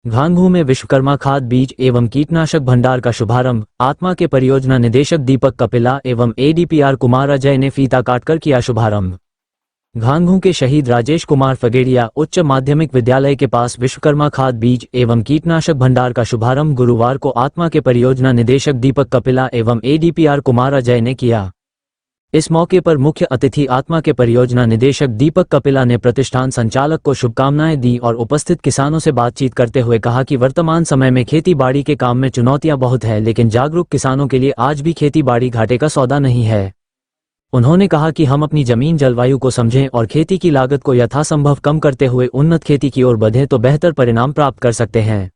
घांघू में विश्वकर्मा खाद बीज एवं कीटनाशक भंडार का शुभारंभ आत्मा के परियोजना निदेशक दीपक कपिला एवं एडीपीआर कुमार अजय ने फीता काटकर किया शुभारंभ। घांघू के शहीद राजेश कुमार फगेड़िया उच्च माध्यमिक विद्यालय के पास विश्वकर्मा खाद बीज एवं कीटनाशक भंडार का शुभारंभ गुरुवार को आत्मा के परियोजना निदेशक दीपक कपिला एवं एडीपीआर कुमार अजय ने किया। इस मौके पर मुख्य अतिथि आत्मा के परियोजना निदेशक दीपक कपिला ने प्रतिष्ठान संचालक को शुभकामनाएं दी और उपस्थित किसानों से बातचीत करते हुए कहा कि वर्तमान समय में खेती बाड़ी के काम में चुनौतियां बहुत है, लेकिन जागरूक किसानों के लिए आज भी खेती बाड़ी घाटे का सौदा नहीं है। उन्होंने कहा कि हम अपनी जमीन जलवायु को समझें और खेती की लागत को यथासंभव कम करते हुए उन्नत खेती की ओर बढ़ें तो बेहतर परिणाम प्राप्त कर सकते हैं।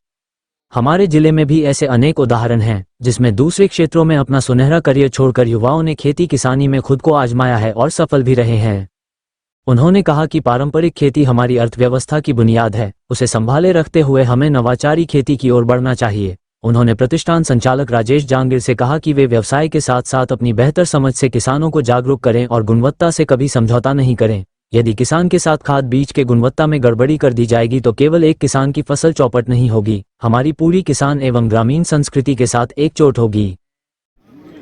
हमारे जिले में भी ऐसे अनेक उदाहरण हैं जिसमें दूसरे क्षेत्रों में अपना सुनहरा करियर छोड़कर युवाओं ने खेती किसानी में खुद को आजमाया है और सफल भी रहे हैं। उन्होंने कहा कि पारंपरिक खेती हमारी अर्थव्यवस्था की बुनियाद है, उसे संभाले रखते हुए हमें नवाचारी खेती की ओर बढ़ना चाहिए। उन्होंने प्रतिष्ठान संचालक राजेश जांगीर से कहा कि वे व्यवसाय के साथ साथ अपनी बेहतर समझ से किसानों को जागरूक करें और गुणवत्ता से कभी समझौता नहीं करें। यदि किसान के साथ खाद बीज के गुणवत्ता में गड़बड़ी कर दी जाएगी तो केवल एक किसान की फसल चौपट नहीं होगी, हमारी पूरी किसान एवं ग्रामीण संस्कृति के साथ एकजुट होगी।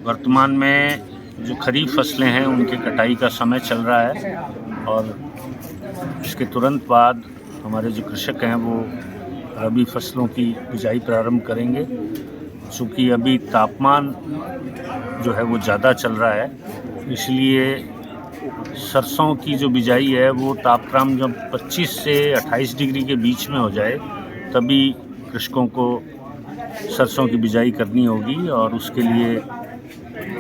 वर्तमान में जो खरीफ फसलें हैं उनके कटाई का समय चल रहा है और इसके तुरंत बाद हमारे जो कृषक हैं वो रबी फसलों की बिजाई प्रारंभ करेंगे। चूँकि अभी तापमान जो है वो ज़्यादा चल रहा है, इसलिए सरसों की जो बिजाई है वो तापक्रम जब 25 से 28 डिग्री के बीच में हो जाए तभी कृषकों को सरसों की बिजाई करनी होगी और उसके लिए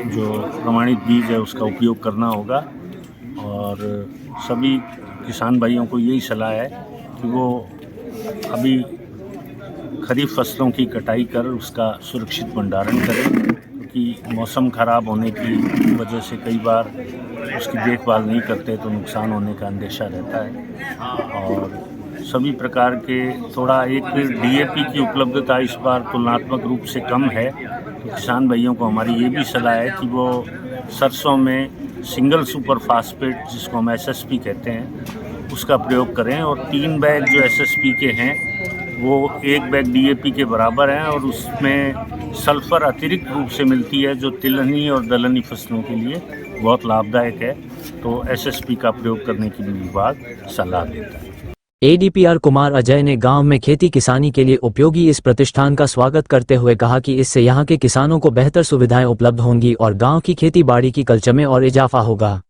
जो प्रमाणित बीज है उसका उपयोग करना होगा। और सभी किसान भाइयों को यही सलाह है कि वो अभी खरीफ फसलों की कटाई कर उसका सुरक्षित भंडारण करें, क्योंकि मौसम ख़राब होने की वजह से कई बार उसकी देखभाल नहीं करते तो नुकसान होने का अंदेशा रहता है। और सभी प्रकार के थोड़ा एक डीएपी की उपलब्धता इस बार तुलनात्मक रूप से कम है, तो किसान भाइयों को हमारी ये भी सलाह है कि वो सरसों में सिंगल सुपर फास्फेट जिसको हम एसएसपी कहते हैं उसका प्रयोग करें और 3 बैग जो एसएसपी के हैं वो 1 बैग डीएपी के बराबर हैं और उसमें सल्फ़र अतिरिक्त रूप से मिलती है जो तिलहनी और दलहनी फसलों के लिए बहुत लाभदायक है। तो एसएसपी का प्रयोग करने की भी विभाग सलाह देता है। एडीपीआर कुमार अजय ने गांव में खेती किसानी के लिए उपयोगी इस प्रतिष्ठान का स्वागत करते हुए कहा कि इससे यहां के किसानों को बेहतर सुविधाएं उपलब्ध होंगी और गांव की खेती बाड़ी की कल्चर में और इजाफा होगा।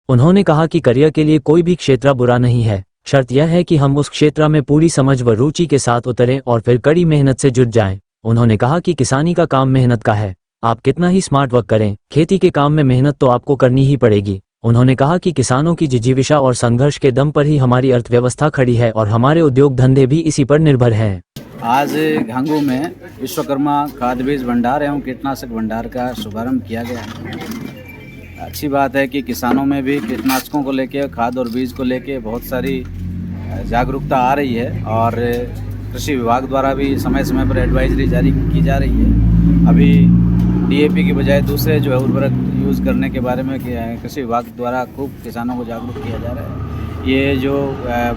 उन्होंने कहा कि करियर के लिए कोई भी क्षेत्र बुरा नहीं है, शर्त यह है कि हम उस क्षेत्र में पूरी समझ व रुचि के साथ उतरें और फिर कड़ी मेहनत से जुट जाएं। उन्होंने कहा कि किसानी का काम मेहनत का है, आप कितना ही स्मार्ट वर्क करें, खेती के काम में मेहनत तो आपको करनी ही पड़ेगी। उन्होंने कहा कि किसानों की जिजीविका और संघर्ष के दम पर ही हमारी अर्थव्यवस्था खड़ी है और हमारे उद्योग धंधे भी इसी पर निर्भर हैं। आज घांघू में विश्वकर्मा खाद बीज भंडार एवं कीटनाशक भंडार का शुभारंभ किया गया है। अच्छी बात है कि किसानों में भी कीटनाशकों को लेकर, खाद और बीज को लेकर बहुत सारी जागरूकता आ रही है और कृषि विभाग द्वारा भी समय समय पर एडवाइजरी जारी की जा रही है। अभी डीएपी की बजाय दूसरे जो है उर्वरक यूज़ करने के बारे में कृषि विभाग द्वारा खूब किसानों को जागरूक किया जा रहा है। ये जो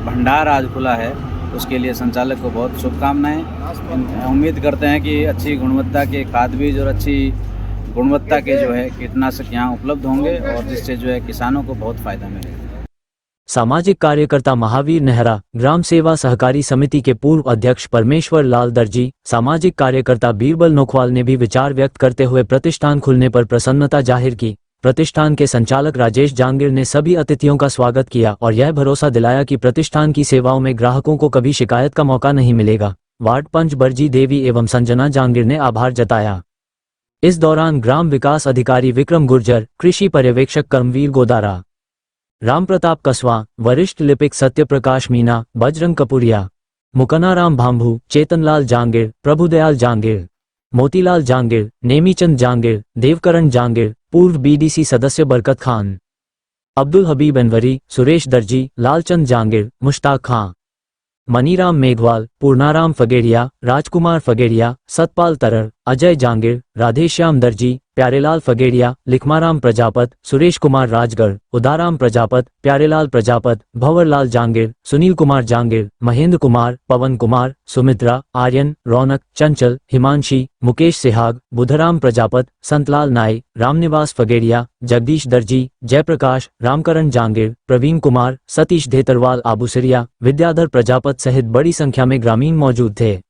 भंडार आज खुला है उसके लिए संचालक को बहुत शुभकामनाएं। उम्मीद करते हैं कि अच्छी गुणवत्ता के खाद बीज और अच्छी गुणवत्ता के जो है कीटनाशक यहाँ उपलब्ध होंगे और जिससे जो है किसानों को बहुत फ़ायदा मिलेगा। सामाजिक कार्यकर्ता महावीर नेहरा, ग्राम सेवा सहकारी समिति के पूर्व अध्यक्ष परमेश्वर लाल दर्जी, सामाजिक कार्यकर्ता बीरबल नोखवाल ने भी विचार व्यक्त करते हुए प्रतिष्ठान खुलने पर प्रसन्नता जाहिर की। प्रतिष्ठान के संचालक राजेश जांगीर ने सभी अतिथियों का स्वागत किया और यह भरोसा दिलाया कि प्रतिष्ठान की सेवाओं में ग्राहकों को कभी शिकायत का मौका नहीं मिलेगा। वार्ड पंच बरजी देवी एवं संजना जांगीर ने आभार जताया। इस दौरान ग्राम विकास अधिकारी विक्रम गुर्जर, कृषि पर्यवेक्षक कर्मवीर गोदारा, राम प्रताप कसवा, वरिष्ठ लिपिक सत्य प्रकाश मीना, बजरंग कपूरिया, मुकनाराम भांभू, चेतनलाल जांगीर, प्रभुदयाल जांगीर, मोतीलाल जांगीर, नेमीचंद जांगीर, देवकरण जांगीर, पूर्व बीडीसी सदस्य बरकत खान, अब्दुल हबीब अनवरी, सुरेश दर्जी, लालचंद जांगीर, मुश्ताक खां, मनीराम मेघवाल, पूर्णाराम फगेड़िया, राजकुमार फगेड़िया, सतपाल तरर, अजय जांगिड़, राधेश्याम दर्जी, प्यारेलाल फगेड़िया, लिखमाराम प्रजापत, सुरेश कुमार राजगढ़, उदाराम प्रजापत, प्यारेलाल प्रजापत, भंवरलाल जांगिड़, सुनील कुमार जांगिड़, महेंद्र कुमार, पवन कुमार, सुमित्रा, आर्यन, रौनक, चंचल, हिमांशी, मुकेश सिहाग, बुधराम प्रजापत, संतलाल नाई, रामनिवास फगेड़िया, जगदीश दर्जी, जयप्रकाश, रामकरण जांगिड़, प्रवीण कुमार, सतीश धेतरवाल आबूसरिया, विद्याधर प्रजापत सहित बड़ी संख्या में ग्रामीण मौजूद थे।